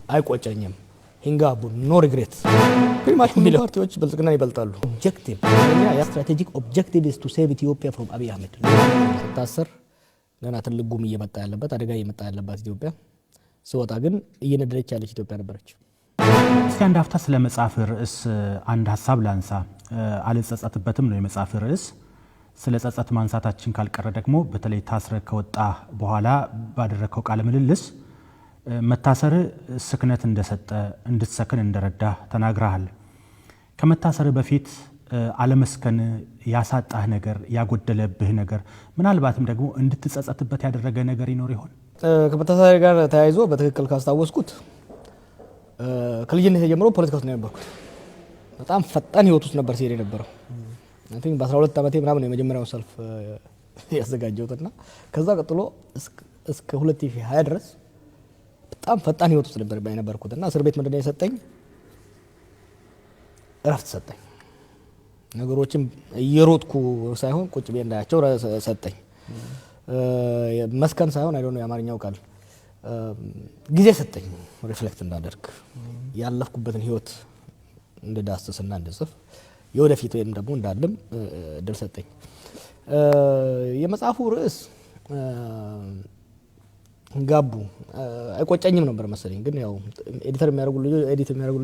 አይቆጨኝም ሂንጋቡ ኖ ሪግሬት ፕሪማች ሁሉ ፓርቲዎች ብልጽግና ይበልጣሉ ኦብጀክቲቭ ያ ስትራቴጂክ ኦብጀክቲቭ is to save Ethiopia from Abiy Ahmed ታሰር ገና ትልቅ ጉም እየመጣ ያለበት አደጋ እየመጣ ያለበት ኢትዮጵያ ሲወጣ ግን እየነደረች ያለች ኢትዮጵያ ነበረች። እስኪ አንድ አፍታ ስለ መጽሐፍ ርዕስ አንድ ሐሳብ ላንሳ። አልጸጸትበትም ነው የመጽሐፍ ርዕስ። ስለ ጸጸት ማንሳታችን ካልቀረ ደግሞ በተለይ ታስረ ከወጣ በኋላ ባደረከው ቃለ ምልልስ መታሰር ስክነት እንደሰጠ እንድትሰክን እንደረዳ ተናግረሃል። ከመታሰር በፊት አለመስከን ያሳጣህ ነገር ያጎደለብህ ነገር ምናልባትም ደግሞ እንድትጸጸትበት ያደረገ ነገር ይኖር ይሆን? ከመታሰር ጋር ተያይዞ በትክክል ካስታወስኩት ከልጅነት ጀምሮ ፖለቲካ ውስጥ ነበርኩት። በጣም ፈጣን ህይወት ውስጥ ነበር ሲሄድ የነበረው። አይ ቲንክ በ12 ዓመቴ ምናምን ነው የመጀመሪያው ሰልፍ ያዘጋጀሁትና ከዛ ቀጥሎ እስከ 2020 ድረስ በጣም ፈጣን ህይወት ውስጥ ነበር የነበርኩትና እስር ቤት ምንድነው የሰጠኝ? እረፍት ሰጠኝ። ነገሮችን እየሮጥኩ ሳይሆን ቁጭ ብዬ እንዳያቸው ሰጠኝ። መስከን ሳይሆን አይ ዶንት ኖ የአማርኛው ቃል ጊዜ ሰጠኝ ሪፍሌክት እንዳደርግ ያለፍኩበትን ህይወት እንደዳስስና እንደጽፍ የወደፊት ወይም ደግሞ እንዳለም እድል ሰጠኝ። የመጽሐፉ ርዕስ ጋቡ አይቆጨኝም ነበር መሰለኝ፣ ግን ያው ኤዲተር የሚያደርጉ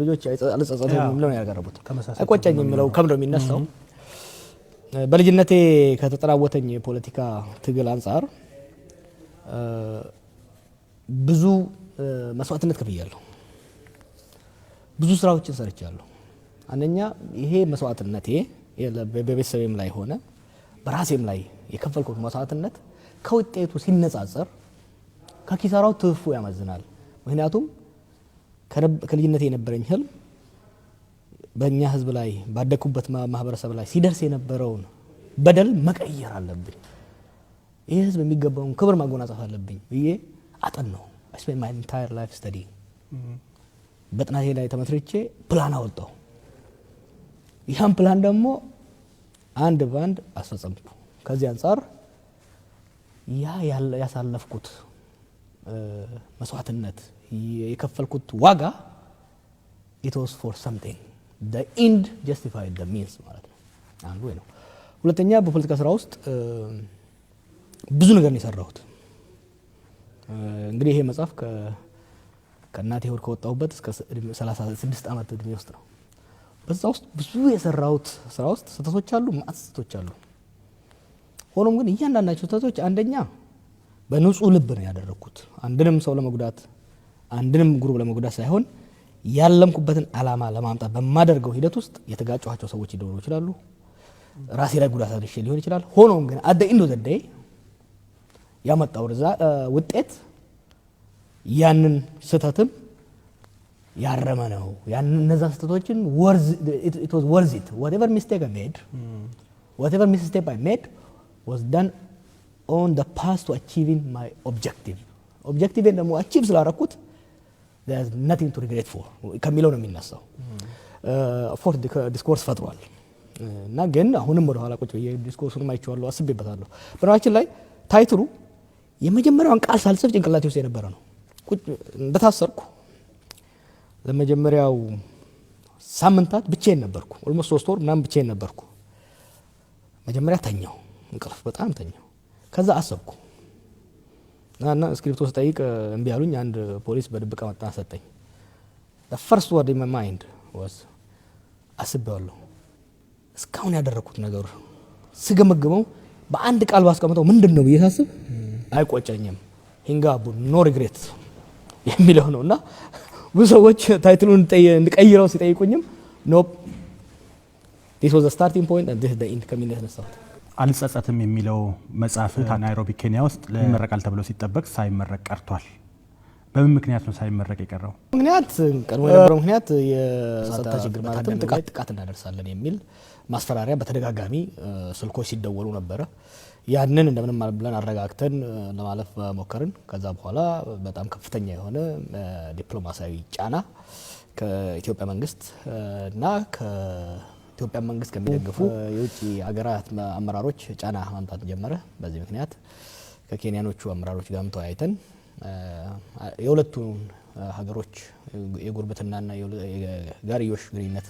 ልጆች አልጸጸትም የሚለው ነው ያቀረቡት። አይቆጨኝም የሚለው ከምንድነው የሚነሳው? በልጅነቴ ከተጠናወተኝ የፖለቲካ ትግል አንጻር ብዙ መስዋዕትነት ከፍያለሁ። ብዙ ስራዎችን ሰርቻለሁ። አንደኛ ይሄ መስዋዕትነቴ በቤተሰቤም ላይ ሆነ በራሴም ላይ የከፈልኩት መስዋዕትነት ከውጤቱ ሲነጻጸር ከኪሳራው ትርፉ ያመዝናል። ምክንያቱም ከልጅነቴ የነበረኝ ህልም በእኛ ህዝብ ላይ ባደኩበት ማህበረሰብ ላይ ሲደርስ የነበረውን በደል መቀየር አለብኝ። ይሄ ህዝብ የሚገባውን ክብር ማጎናጸፍ አለብኝ ብዬ አጠናሁ። I spent my entire life studying. በጥናቴ ላይ ተመስርቼ ፕላን አወጣሁ። ይህን ፕላን ደግሞ አንድ ባንድ አስፈጸምኩ። ከዚህ አንጻር ያሳለፍኩት መስዋዕትነት የከፈልኩት ዋጋ it was for something. The end justified the means ማለት ነው። አንዱ ወይ ነው። ሁለተኛ በፖለቲካ ስራ ውስጥ ብዙ ነገር ነው የሰራሁት። እንግዲህ ይሄ መጽሐፍ ከእናቴ ሆድ ከወጣሁበት እስከ 36 ዓመት እድሜ ውስጥ ነው። በዛ ውስጥ ብዙ የሰራሁት ስራ ውስጥ ስህተቶች አሉ፣ ማዕት ስህተቶች አሉ። ሆኖም ግን እያንዳንዳቸው ስህተቶች አንደኛ በንጹህ ልብ ነው ያደረኩት። አንድንም ሰው ለመጉዳት አንድንም ግሩፕ ለመጉዳት ሳይሆን ያለምኩበትን አላማ ለማምጣት በማደርገው ሂደት ውስጥ የተጋጨኋቸው ሰዎች ሊኖሩ ይችላሉ። ራሴ ላይ ጉዳት አድርሼ ሊሆን ይችላል። ሆኖም ግን አደ ኢንዶ ዘዴ ያመጣው ውጤት ያንን ስህተትም ያረመ ነው። ያንን እነዛ ስህተቶችን it was worth it. Whatever mistake I made, whatever misstep I made was done on the path to achieving my objective. Objective ደግሞ achieve ስላደረኩት there's nothing to regret for ከሚለው ነው የሚነሳው። ፎርት ዲስኮርስ ፈጥሯል እና ግን አሁንም ወደ ኋላ ቁጭ ብዬ ዲስኮርሱን አይቼዋለሁ፣ አስቤበታለሁ። በነገራችን ላይ ታይትሉ የመጀመሪያውን ቃል ሳልጽፍ ጭንቅላቴ ውስጥ የነበረ ነው። እንደታሰርኩ ለመጀመሪያው ሳምንታት ብቻዬን ነበርኩ። ኦልሞስት 3 ወር ምናምን ብቻዬን ነበርኩ። መጀመሪያ ተኛው፣ እንቅልፍ በጣም ተኛው። ከዛ አሰብኩ እና ስክሪፕቶ ስጠይቅ እምቢ አሉኝ። አንድ ፖሊስ በድብቅ መጣ ሰጠኝ። the first word in my mind was አስቤዋለሁ። እስካሁን ያደረኩት ነገር ስገመግመው በአንድ ቃል ባስቀምጠው ምንድነው ብዬ ሳስብ አይቆጨኝም ሂንጋቡ ኖ ሪግሬት የሚለው ነውና ብዙ ሰዎች ታይትሉን እንድቀይረው ሲጠይቁኝም ኖ this was the starting point and this is the end ከሚል ነው። አልጸጸትም የሚለው መጽሐፍ ናይሮቢ ኬንያ ውስጥ ለመረቃል ተብሎ ሲጠበቅ ሳይመረቅ ቀርቷል። በምን ምክንያት ነው ሳይመረቅ የቀረው? ምክንያት ቀድሞ የነበረው ምክንያት የጸጥታ ችግር ማለትም ጥቃት እናደርሳለን የሚል ማስፈራሪያ በተደጋጋሚ ስልኮች ሲደወሉ ነበረ። ያንን እንደምንም ብለን አረጋግተን ለማለፍ ሞከርን። ከዛ በኋላ በጣም ከፍተኛ የሆነ ዲፕሎማሲያዊ ጫና ከኢትዮጵያ መንግስት እና ከኢትዮጵያ መንግስት ከሚደግፉ የውጭ ሀገራት አመራሮች ጫና ማምጣት ጀመረ። በዚህ ምክንያት ከኬንያኖቹ አመራሮች ጋርም ተወያይተን የሁለቱን ሀገሮች የጉርብትናና የጋርዮሽ ግንኙነት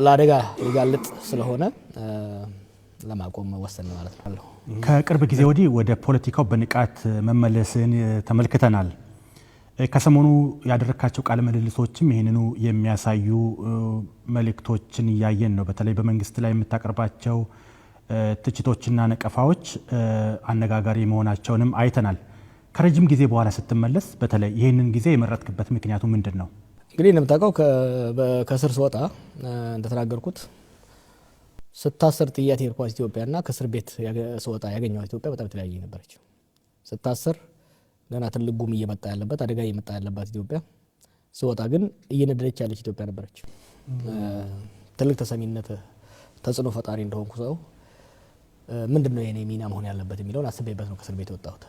ለአደጋ ሊጋልጥ ስለሆነ ለማቆም ወሰን ማለት ነው። ከቅርብ ጊዜ ወዲህ ወደ ፖለቲካው በንቃት መመለስን ተመልክተናል። ከሰሞኑ ያደረካቸው ቃለ ምልልሶችም ይህንኑ የሚያሳዩ መልእክቶችን እያየን ነው። በተለይ በመንግስት ላይ የምታቀርባቸው ትችቶችና ነቀፋዎች አነጋጋሪ መሆናቸውንም አይተናል። ከረጅም ጊዜ በኋላ ስትመለስ በተለይ ይህንን ጊዜ የመረጥክበት ምክንያቱ ምንድን ነው? እንግዲህ እንደምታውቀው ከስር ስወጣ እንደተናገርኩት ስታሰር ጥያት የሄድኳት ኢትዮጵያና ከእስር ቤት ስወጣ ያገኘኋት ኢትዮጵያ በጣም የተለያየ ነበረች። ስታሰር ገና ትልቅ ጉም እየመጣ ያለበት አደጋ እየመጣ ያለባት ኢትዮጵያ፣ ስወጣ ግን እየነደደች ያለች ኢትዮጵያ ነበረች። ትልቅ ተሰሚነት ተጽዕኖ ፈጣሪ እንደሆንኩ ሰው ምንድነው የኔ ሚና መሆን ያለበት የሚለውን አስቤበት ነው ከእስር ቤት የወጣሁት።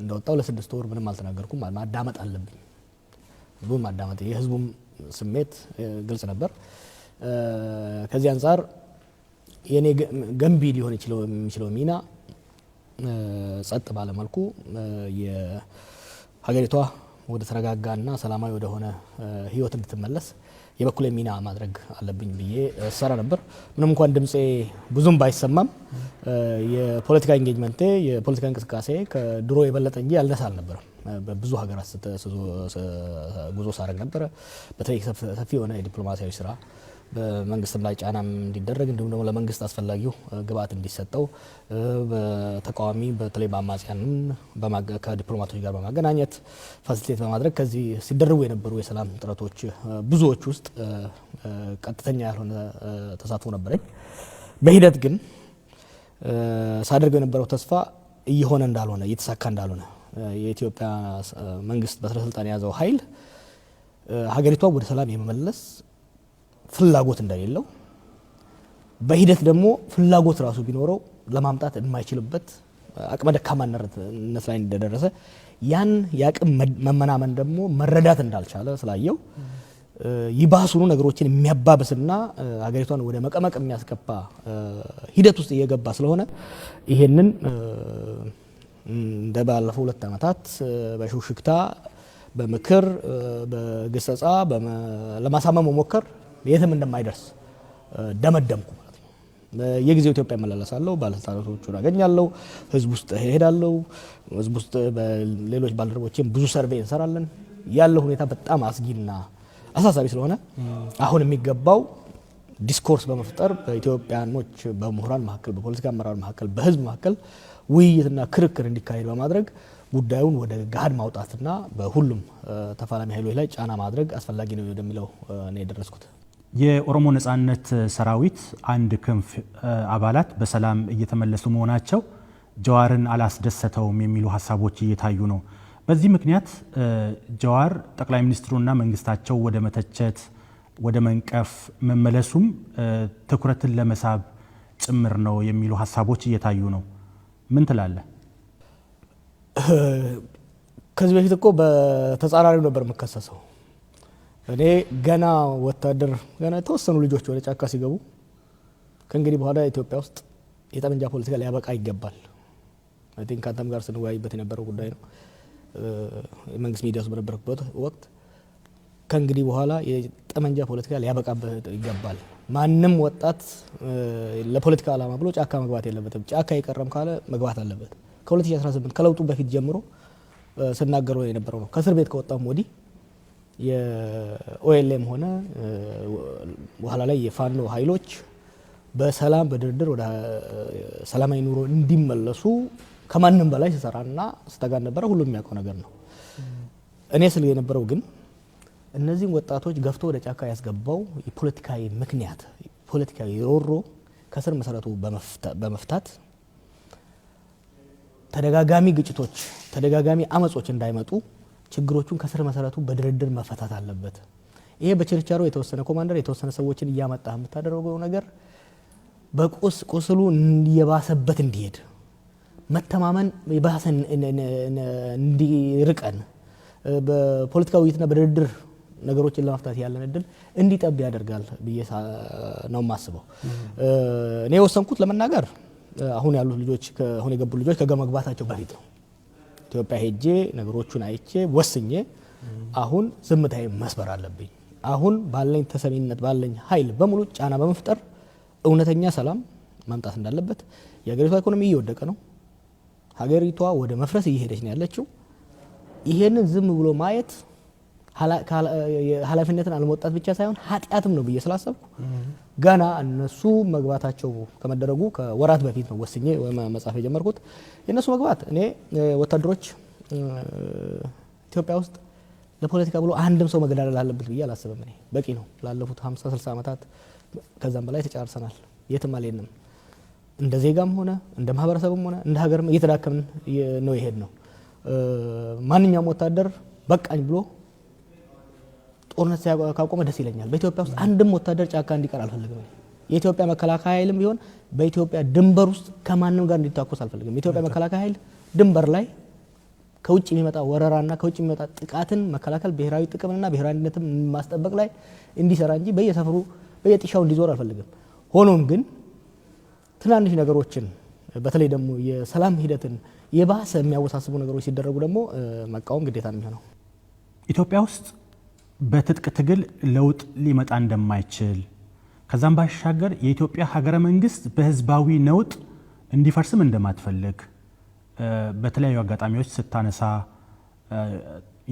እንደወጣሁ ለ6 ወር ምንም አልተናገርኩም። ማዳመጥ አለብኝ፣ ህዝቡን ማዳመጥ፣ የህዝቡም ስሜት ግልጽ ነበር። ከዚህ አንጻር የኔ ገንቢ ሊሆን የሚችለው ሚና ጸጥ ባለ መልኩ የሀገሪቷ ወደ ተረጋጋና ሰላማዊ ወደ ሆነ ህይወት እንድትመለስ የበኩሌ ሚና ማድረግ አለብኝ ብዬ ሰራ ነበር። ምንም እንኳን ድምጼ ብዙም ባይሰማም የፖለቲካ ኢንጌጅመንቴ የፖለቲካ እንቅስቃሴ ከድሮ የበለጠ እንጂ ያልነሳ አልነበረም። በብዙ ሀገራት ጉዞ ሳረግ ነበረ። በተለይ ሰፊ የሆነ የዲፕሎማሲያዊ ስራ በመንግስትም ላይ ጫናም እንዲደረግ እንዲሁም ደግሞ ለመንግስት አስፈላጊው ግብአት እንዲሰጠው በተቃዋሚ በተለይ በአማጽያንም ከዲፕሎማቶች ጋር በማገናኘት ፋሲሊቴት በማድረግ ከዚህ ሲደረጉ የነበሩ የሰላም ጥረቶች ብዙዎች ውስጥ ቀጥተኛ ያልሆነ ተሳትፎ ነበረኝ። በሂደት ግን ሳደርገው የነበረው ተስፋ እየሆነ እንዳልሆነ እየተሳካ እንዳልሆነ የኢትዮጵያ መንግስት በስልጣን የያዘው ኃይል ሀገሪቷ ወደ ሰላም የመመለስ ፍላጎት እንደሌለው በሂደት ደግሞ ፍላጎት ራሱ ቢኖረው ለማምጣት የማይችልበት አቅመ ደካማነት ላይ እንደደረሰ ያን የአቅም መመናመን ደግሞ መረዳት እንዳልቻለ ስላየው ይባሱኑ ነገሮችን የሚያባብስና ሀገሪቷን ወደ መቀመቅ የሚያስገባ ሂደት ውስጥ እየገባ ስለሆነ ይሄንን እንደ ባለፈው 2 ዓመታት በሹክሹክታ በምክር በግሰጻ ለማሳመም መሞከር የትም እንደማይደርስ ደመደምኩ ማለት ነው። የጊዜው ኢትዮጵያ እመላለሳለሁ፣ ባለስልጣናቶቹን አገኛለሁ፣ ህዝብ ውስጥ እሄዳለሁ። ህዝብ ውስጥ በሌሎች ባልደረቦችም ብዙ ሰርቬይ እንሰራለን። ያለው ሁኔታ በጣም አስጊና አሳሳቢ ስለሆነ አሁን የሚገባው ዲስኮርስ በመፍጠር በኢትዮጵያኖች በምሁራን መካከል፣ በፖለቲካ አመራር መካከል፣ በህዝብ መካከል ውይይትና ክርክር እንዲካሄድ በማድረግ ጉዳዩን ወደ ገሃድ ማውጣትና በሁሉም ተፋላሚ ኃይሎች ላይ ጫና ማድረግ አስፈላጊ ነው ወደሚለው ነው የደረስኩት። የኦሮሞ ነጻነት ሰራዊት አንድ ክንፍ አባላት በሰላም እየተመለሱ መሆናቸው ጀዋርን አላስደሰተውም የሚሉ ሀሳቦች እየታዩ ነው። በዚህ ምክንያት ጀዋር ጠቅላይ ሚኒስትሩና መንግስታቸው ወደ መተቸት ወደ መንቀፍ መመለሱም ትኩረትን ለመሳብ ጭምር ነው የሚሉ ሀሳቦች እየታዩ ነው። ምን ትላለህ? ከዚህ በፊት እኮ በተጻራሪው ነበር የምከሰሰው። እኔ ገና ወታደር ገና የተወሰኑ ልጆች ወደ ጫካ ሲገቡ ከእንግዲህ በኋላ ኢትዮጵያ ውስጥ የጠመንጃ ፖለቲካ ሊያበቃ ይገባል፣ አይ ቲንክ አንተም ጋር ስንወያይበት የነበረው ጉዳይ ነው። የመንግስት ሚዲያ ውስጥ በነበረበት ወቅት ከእንግዲህ በኋላ የጠመንጃ ፖለቲካ ሊያበቃበት ይገባል፣ ማንም ወጣት ለፖለቲካ ዓላማ ብሎ ጫካ መግባት የለበትም፣ ጫካ የቀረም ካለ መግባት አለበት። ከ2018 ከለውጡ በፊት ጀምሮ ስናገረው የነበረው ነው። ከእስር ቤት ከወጣም ወዲህ የኦኤልኤም ሆነ በኋላ ላይ የፋኖ ኃይሎች በሰላም በድርድር ወደ ሰላማዊ ኑሮ እንዲመለሱ ከማንም በላይ ሲሰራና ስተጋ ነበረ። ሁሉም የሚያውቀው ነገር ነው። እኔ ስል የነበረው ግን እነዚህን ወጣቶች ገፍቶ ወደ ጫካ ያስገባው የፖለቲካዊ ምክንያት ፖለቲካዊ ሮሮ ከስር መሰረቱ በመፍታት ተደጋጋሚ ግጭቶች ተደጋጋሚ አመጾች እንዳይመጡ ችግሮቹን ከስር መሰረቱ በድርድር መፈታት አለበት። ይሄ በችርቻሮ የተወሰነ ኮማንደር የተወሰነ ሰዎችን እያመጣ የምታደርገው ነገር በቁስሉ እየባሰበት እንዲሄድ መተማመን የባሰ እንዲርቀን በፖለቲካ ውይይትና በድርድር ነገሮችን ለመፍታት ያለን እድል እንዲጠብ ያደርጋል ብዬ ነው የማስበው። እኔ ወሰንኩት ለመናገር አሁን ያሉት ልጆች አሁን የገቡ ልጆች ከመግባታቸው በፊት ነው። ኢትዮጵያ ሄጄ ነገሮቹን አይቼ ወስኜ አሁን ዝምታዬ መስበር አለብኝ። አሁን ባለኝ ተሰሚነት ባለኝ ኃይል በሙሉ ጫና በመፍጠር እውነተኛ ሰላም ማምጣት እንዳለበት። የሀገሪቷ ኢኮኖሚ እየወደቀ ነው። ሀገሪቷ ወደ መፍረስ እየሄደች ነው ያለችው። ይሄንን ዝም ብሎ ማየት ኃላፊነትን አለመወጣት ብቻ ሳይሆን ኃጢአትም ነው ብዬ ስላሰብኩ ገና እነሱ መግባታቸው ከመደረጉ ከወራት በፊት ነው ወስኜ መጻፍ የጀመርኩት። የእነሱ መግባት እኔ ወታደሮች ኢትዮጵያ ውስጥ ለፖለቲካ ብሎ አንድም ሰው መገዳደል አለበት ብዬ አላስብም። እኔ በቂ ነው። ላለፉት 50-60 ዓመታት ከዛም በላይ ተጫርሰናል። የትም አልሄድንም። እንደ ዜጋም ሆነ እንደ ማህበረሰብም ሆነ እንደ ሀገርም እየተዳከምን ነው የሄድ ነው። ማንኛውም ወታደር በቃኝ ብሎ ጦርነት ሲያቆመ ደስ ይለኛል። በኢትዮጵያ ውስጥ አንድም ወታደር ጫካ እንዲቀር አልፈልግም። የኢትዮጵያ መከላከያ ኃይልም ቢሆን በኢትዮጵያ ድንበር ውስጥ ከማንም ጋር እንዲታኮስ አልፈልግም። የኢትዮጵያ መከላከያ ኃይል ድንበር ላይ ከውጭ የሚመጣ ወረራና ከውጭ የሚመጣ ጥቃትን መከላከል ብሔራዊ ጥቅምና ብሔራዊ አንድነትን ማስጠበቅ ላይ እንዲሰራ እንጂ በየሰፈሩ በየጥሻው እንዲዞር አልፈልግም። ሆኖም ግን ትናንሽ ነገሮችን በተለይ ደግሞ የሰላም ሂደትን የባሰ የሚያወሳስቡ ነገሮች ሲደረጉ ደግሞ መቃወም ግዴታ ነው የሚሆነው። ኢትዮጵያ ውስጥ በትጥቅ ትግል ለውጥ ሊመጣ እንደማይችል ከዛም ባሻገር የኢትዮጵያ ሀገረ መንግስት በህዝባዊ ነውጥ እንዲፈርስም እንደማትፈልግ በተለያዩ አጋጣሚዎች ስታነሳ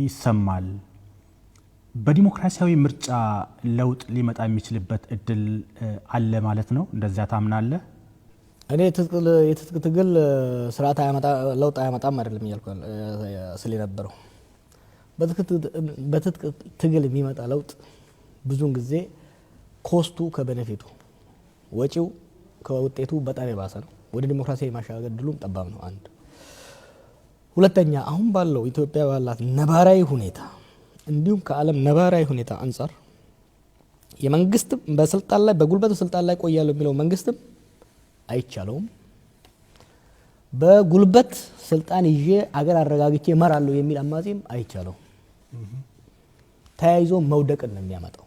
ይሰማል። በዲሞክራሲያዊ ምርጫ ለውጥ ሊመጣ የሚችልበት እድል አለ ማለት ነው? እንደዚያ ታምናለህ? እኔ የትጥቅ ትግል ስርዓት ለውጥ አያመጣም አይደለም እያልኩ ስለ ነበረው በትጥቅ ትግል የሚመጣ ለውጥ ብዙውን ጊዜ ኮስቱ ከቤኔፊቱ ወጪው ከውጤቱ በጣም የባሰ ነው። ወደ ዲሞክራሲያዊ ማሻገር ድሉም ጠባብ ነው። አንድ ሁለተኛ፣ አሁን ባለው ኢትዮጵያ ባላት ነባራዊ ሁኔታ እንዲሁም ከዓለም ነባራዊ ሁኔታ አንጻር የመንግስትም በስልጣን ላይ በጉልበት ስልጣን ላይ ቆያለሁ የሚለው መንግስትም አይቻለውም። በጉልበት ስልጣን ይዤ አገር አረጋግቼ እመራለሁ የሚል አማጺም አይቻለው። ተያይዞ መውደቅን ነው የሚያመጣው።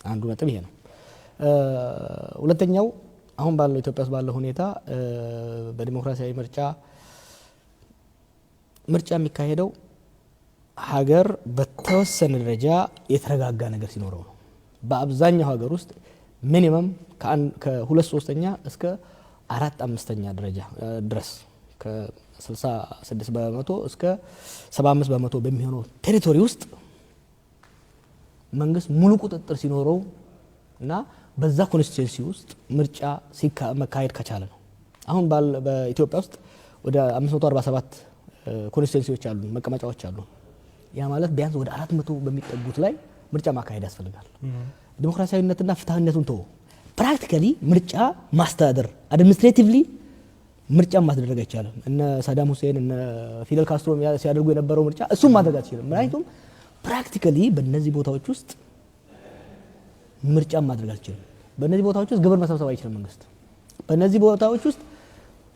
አንዱ ነጥብ ይሄ ነው። ሁለተኛው አሁን ባለው ኢትዮጵያ ውስጥ ባለው ሁኔታ በዲሞክራሲያዊ ምርጫ የሚካሄደው ሀገር በተወሰነ ደረጃ የተረጋጋ ነገር ሲኖረው ነው። በአብዛኛው ሀገር ውስጥ ሚኒመም ከ2/3 እስከ 4/5 ደረጃ ድረስ ከ66 በመቶ እስከ 75 በመቶ በሚሆነው ቴሪቶሪ ውስጥ መንግስት ሙሉ ቁጥጥር ሲኖረው እና በዛ ኮንስቲትዩንሲ ውስጥ ምርጫ መካሄድ ከቻለ ነው። አሁን በኢትዮጵያ ውስጥ ወደ 547 ኮንስቲትዩንሲዎች አሉ፣ መቀመጫዎች አሉ። ያ ማለት ቢያንስ ወደ 400 በሚጠጉት ላይ ምርጫ ማካሄድ ያስፈልጋል። ዲሞክራሲያዊነትና ፍትሃዊነቱን ተወው፣ ፕራክቲካሊ ምርጫ ማስተዳደር አድሚኒስትሬቲቭሊ ምርጫ ማስደረግ አይቻልም። እነ ሳዳም ሁሴን እነ ፊደል ካስትሮ ሲያደርጉ የነበረው ምርጫ እሱም ማድረግ አትችልም። ምክንያቱም ፕራክቲካሊ በእነዚህ ቦታዎች ውስጥ ምርጫ ማድረግ አትችልም። በእነዚህ ቦታዎች ውስጥ ግብር መሰብሰብ አይችልም መንግስት። በእነዚህ ቦታዎች ውስጥ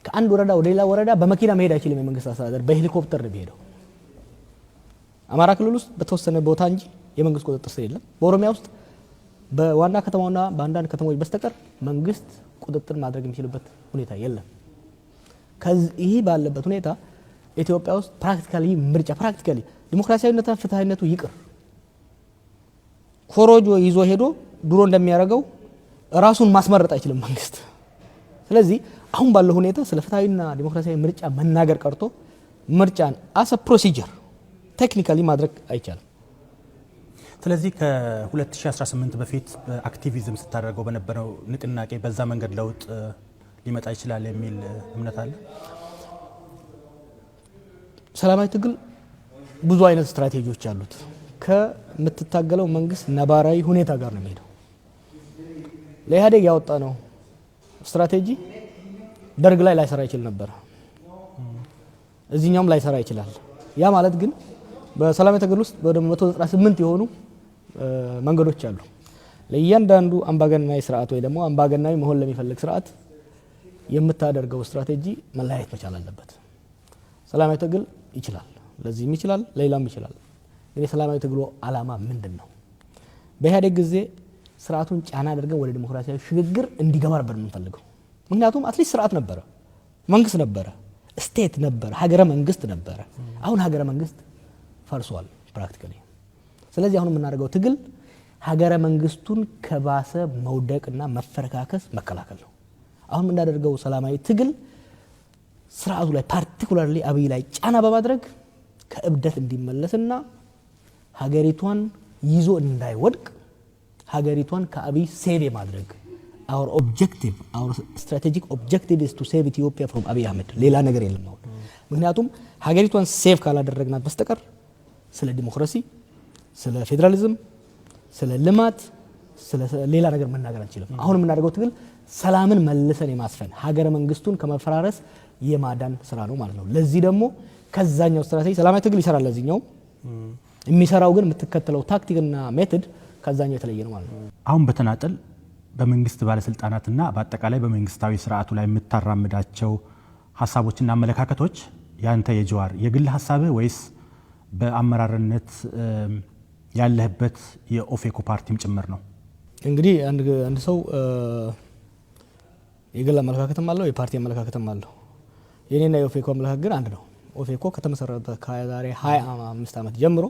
ከአንድ ወረዳ ወደ ሌላ ወረዳ በመኪና መሄድ አይችልም የመንግስት አስተዳደር፣ በሄሊኮፕተር ነው የሚሄደው። አማራ ክልል ውስጥ በተወሰነ ቦታ እንጂ የመንግስት ቁጥጥር ስር የለም። በኦሮሚያ ውስጥ በዋና ከተማውና በአንዳንድ ከተሞች በስተቀር መንግስት ቁጥጥር ማድረግ የሚችልበት ሁኔታ የለም። ይህ ባለበት ሁኔታ ኢትዮጵያ ውስጥ ፕራክቲካሊ ምርጫ ዲሞክራሲያዊነትና ፍትሃዊነቱ ይቅር ኮሮጆ ይዞ ሄዶ ድሮ እንደሚያደርገው ራሱን ማስመረጥ አይችልም መንግስት። ስለዚህ አሁን ባለው ሁኔታ ስለ ፍትሃዊና ዲሞክራሲያዊ ምርጫ መናገር ቀርቶ ምርጫን አሰ ፕሮሲጀር ቴክኒካሊ ማድረግ አይቻልም። ስለዚህ ከ2018 በፊት በአክቲቪዝም ስታደርገው በነበረው ንቅናቄ በዛ መንገድ ለውጥ ሊመጣ ይችላል የሚል እምነት አለ? ሰላማዊ ትግል ብዙ አይነት ስትራቴጂዎች አሉት። ከምትታገለው መንግስት ነባራዊ ሁኔታ ጋር ነው የሚሄደው። ለኢህአዴግ ያወጣ ነው ስትራቴጂ ደርግ ላይ ላይሰራ ይችል ነበር፣ እዚህኛውም ላይሰራ ይችላል። ያ ማለት ግን በሰላማዊ ትግል ውስጥ ወደ 198 የሆኑ መንገዶች አሉ። ለእያንዳንዱ አምባገነናዊ ስርዓት ወይ ደግሞ አምባገነናዊ መሆን ለሚፈልግ ስርዓት የምታደርገው ስትራቴጂ መለያየት መቻል አለበት። ሰላማዊ ትግል ይችላል፣ ለዚህም ይችላል፣ ለሌላም ይችላል። ግን የሰላማዊ ትግሉ ዓላማ ምንድን ነው? በኢህአዴግ ጊዜ ስርዓቱን ጫና አድርገን ወደ ዲሞክራሲያዊ ሽግግር እንዲገባ ነበር የምንፈልገው። ምክንያቱም አትሊስት ስርዓት ነበረ፣ መንግስት ነበረ፣ ስቴት ነበረ፣ ሀገረ መንግስት ነበረ። አሁን ሀገረ መንግስት ፈርሷል። ፕራክቲካሊ። ስለዚህ አሁን የምናደርገው ትግል ሀገረ መንግስቱን ከባሰ መውደቅና መፈረካከስ መከላከል ነው። አሁን የምናደርገው ሰላማዊ ትግል ስርዓቱ ላይ ፓርቲኩላርሊ አብይ ላይ ጫና በማድረግ ከእብደት እንዲመለስና ሀገሪቷን ይዞ እንዳይወድቅ ሀገሪቷን ከአብይ ሴቭ የማድረግ our objective, our strategic objective is to save Ethiopia from Abiy Ahmed. ሌላ ነገር የለም ነው። ምክንያቱም ሀገሪቷን ሴቭ ካላደረግናት በስተቀር ስለ ዲሞክራሲ፣ ስለ ፌዴራሊዝም፣ ስለ ልማት፣ ስለ ሌላ ነገር መናገር አንችልም። አሁን የምናደርገው ትግል ሰላምን መልሰን የማስፈን ሀገረ መንግስቱን ከመፈራረስ የማዳን ስራ ነው ማለት ነው። ለዚህ ደግሞ ከዛኛው ስትራቴጂ ሰላማዊ ትግል ይሰራል። ለዚህኛው የሚሰራው ግን የምትከተለው ታክቲክና ሜቶድ ከዛኛው የተለየ ነው ማለት ነው። አሁን በተናጠል በመንግስት ባለስልጣናትና በአጠቃላይ በመንግስታዊ ስርዓቱ ላይ የምታራምዳቸው ሀሳቦችና አመለካከቶች ያንተ የጀዋር የግል ሀሳብህ ወይስ በአመራርነት ያለህበት የኦፌኮ ፓርቲም ጭምር ነው? እንግዲህ አንድ ሰው የግል አመለካከትም አለው፣ የፓርቲ አመለካከትም አለው። የኔና የኦፌኮ አመለካከት ግን አንድ ነው። ኦፌኮ ከተመሰረተ ከዛሬ 25 ዓመት ጀምሮ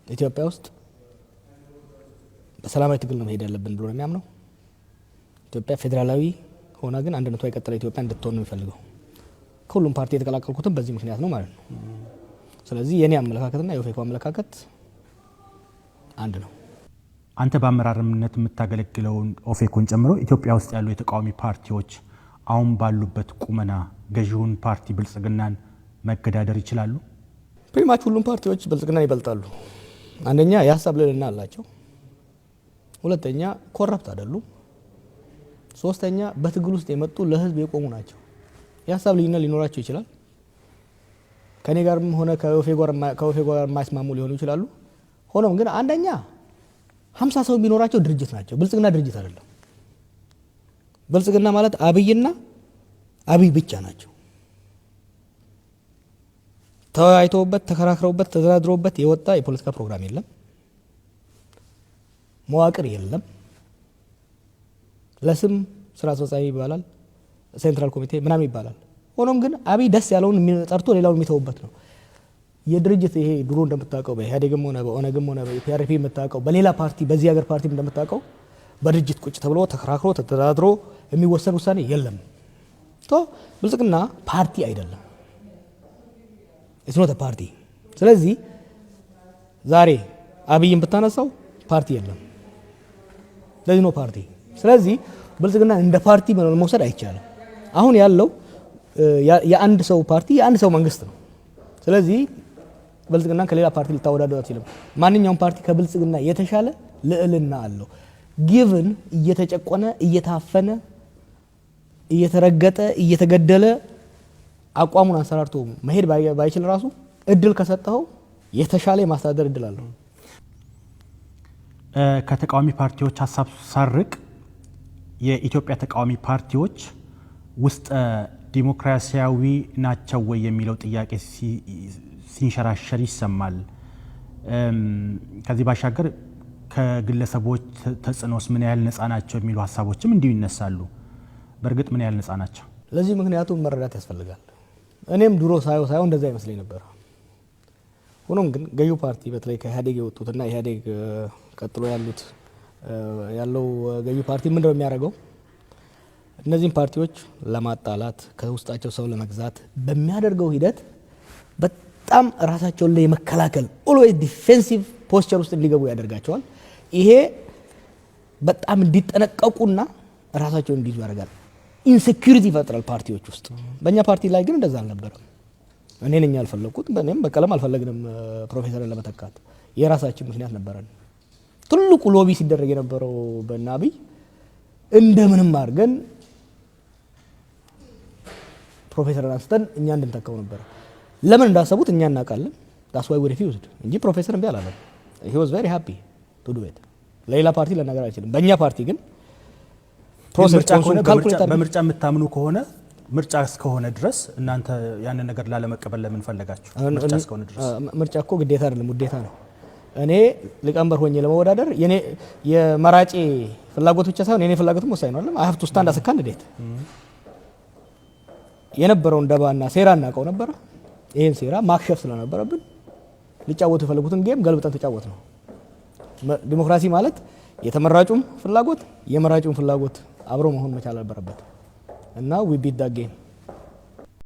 ኢትዮጵያ ውስጥ በሰላማዊ ትግል ነው መሄድ ያለብን ብሎ ነው የሚያምነው። ኢትዮጵያ ፌዴራላዊ ሆና ግን አንድነቷ የቀጠለ ኢትዮጵያ እንድትሆን ነው የሚፈልገው። ከሁሉም ፓርቲ የተቀላቀልኩትም በዚህ ምክንያት ነው ማለት ነው። ስለዚህ የኔ አመለካከትና የኦፌኮ አመለካከት አንድ ነው። አንተ በአመራርነት የምታገለግለውን ኦፌኮን ጨምሮ ኢትዮጵያ ውስጥ ያሉ የተቃዋሚ ፓርቲዎች አሁን ባሉበት ቁመና ገዢውን ፓርቲ ብልጽግናን መገዳደር ይችላሉ? ፕሪማች ሁሉም ፓርቲዎች ብልጽግናን ይበልጣሉ። አንደኛ የሀሳብ ልዕልና አላቸው። ሁለተኛ ኮረፕት አይደሉም። ሶስተኛ በትግል ውስጥ የመጡ ለህዝብ የቆሙ ናቸው። የሀሳብ ልዩነት ሊኖራቸው ይችላል። ከኔ ጋርም ሆነ ከኦፌኮ ጋር የማይስማሙ ሊሆኑ ይችላሉ። ሆኖም ግን አንደኛ 50 ሰው ቢኖራቸው ድርጅት ናቸው። ብልጽግና ድርጅት አይደለም። ብልጽግና ማለት አብይና አብይ ብቻ ናቸው። ተወያይተውበት፣ ተከራክረውበት፣ ተደራድረውበት የወጣ የፖለቲካ ፕሮግራም የለም። መዋቅር የለም። ለስም ስራ አስፈጻሚ ይባላል፣ ሴንትራል ኮሚቴ ምናምን ይባላል። ሆኖም ግን አብይ ደስ ያለውን ጠርቶ ሌላውን የሚተውበት ነው። የድርጅት ይሄ ድሮ እንደምታውቀው በኢህአዴግም ሆነ በኦነግም ሆነ በፒአርፒ የምታውቀው በሌላ ፓርቲ በዚህ ሀገር ፓርቲ እንደምታውቀው በድርጅት ቁጭ ተብሎ ተከራክሮ ተደራድሮ የሚወሰን ውሳኔ የለም። ብልጽግና ፓርቲ አይደለም። ኢትስ ኖት ፓርቲ። ስለዚህ ዛሬ አብይን ብታነሳው ፓርቲ የለም። ለዚህ ነው ፓርቲ። ስለዚህ ብልጽግና እንደ ፓርቲ መውሰድ አይቻልም። አሁን ያለው የአንድ ሰው ፓርቲ የአንድ ሰው መንግስት ነው። ስለዚህ ብልጽግና ከሌላ ፓርቲ ልታወዳደር አትችልም። ማንኛውም ፓርቲ ከብልጽግና የተሻለ ልዕልና አለው። ጊቭን እየተጨቆነ እየታፈነ እየተረገጠ እየተገደለ አቋሙን አንሰራርቶ መሄድ ባይችል ራሱ እድል ከሰጠው የተሻለ የማስተዳደር እድል አለው። ከተቃዋሚ ፓርቲዎች ሀሳብ ሳርቅ የኢትዮጵያ ተቃዋሚ ፓርቲዎች ውስጥ ዲሞክራሲያዊ ናቸው ወይ የሚለው ጥያቄ ሲንሸራሸር ይሰማል። ከዚህ ባሻገር ከግለሰቦች ተጽዕኖስ ምን ያህል ነፃ ናቸው የሚሉ ሀሳቦችም እንዲሁ ይነሳሉ። በእርግጥ ምን ያህል ነፃ ናቸው? ለዚህ ምክንያቱም መረዳት ያስፈልጋል። እኔም ድሮ ሳየው እንደዛ ይመስለኝ ነበር። ሆኖም ግን ገዢው ፓርቲ በተለይ ከኢህአዴግ የወጡትና ኢህአዴግ ቀጥሎ ያለው ገዢው ፓርቲ ምንድነው የሚያደርገው? እነዚህን ፓርቲዎች ለማጣላት ከውስጣቸው ሰው ለመግዛት በሚያደርገው ሂደት በጣም ራሳቸውን ላይ የመከላከል ኦልዌይስ ዲፌንሲቭ ፖስቸር ውስጥ እንዲገቡ ያደርጋቸዋል። ይሄ በጣም እንዲጠነቀቁና ራሳቸውን እንዲይዙ ያደርጋል። ኢንሴኩሪቲ ይፈጥራል ፓርቲዎች ውስጥ። በእኛ ፓርቲ ላይ ግን እንደዛ አልነበረም። እኔ ነኝ ያልፈለኩት፣ በእኔም በቀለም አልፈለግንም ፕሮፌሰርን ለመተካት የራሳችን ምክንያት ነበረን። ትልቁ ሎቢ ሲደረግ የነበረው በእነ አብይ እንደምንም አድርገን ፕሮፌሰርን አንስተን እኛ እንድንተካው ነበር። ለምን እንዳሰቡት እኛ እናውቃለን። that's why we refused እንጂ ፕሮፌሰር እምቢ አላለም። he was very happy to do it። ለሌላ ፓርቲ ለነገር አይችልም። በእኛ ፓርቲ ግን በምርጫ የምታምኑ ከሆነ ምርጫ እስከሆነ ድረስ እናንተ ያንን ነገር ላለመቀበል ለምን ፈለጋችሁ? ምርጫ እስከሆነ ድረስ ምርጫ እኮ ግዴታ አይደለም፣ ውዴታ ነው። እኔ ሊቀመንበር ሆኜ ለመወዳደር የመራጬ ፍላጎት ብቻ ሳይሆን የኔ ፍላጎትም ወሳኝ ነው አይደል? I have to stand as a candidate። የነበረውን ደባና ሴራ እናውቀው ነበር። ይሄን ሴራ ማክሸፍ ስለነበረብን ሊጫወቱ የፈለጉትን ጌም ገልብጠን ተጫወት ነው። ዲሞክራሲ ማለት የተመራጩም ፍላጎት የመራጩም ፍላጎት አብሮ መሆን መቻል አልነበረበት እና ዊ ቢት ዳት ጌም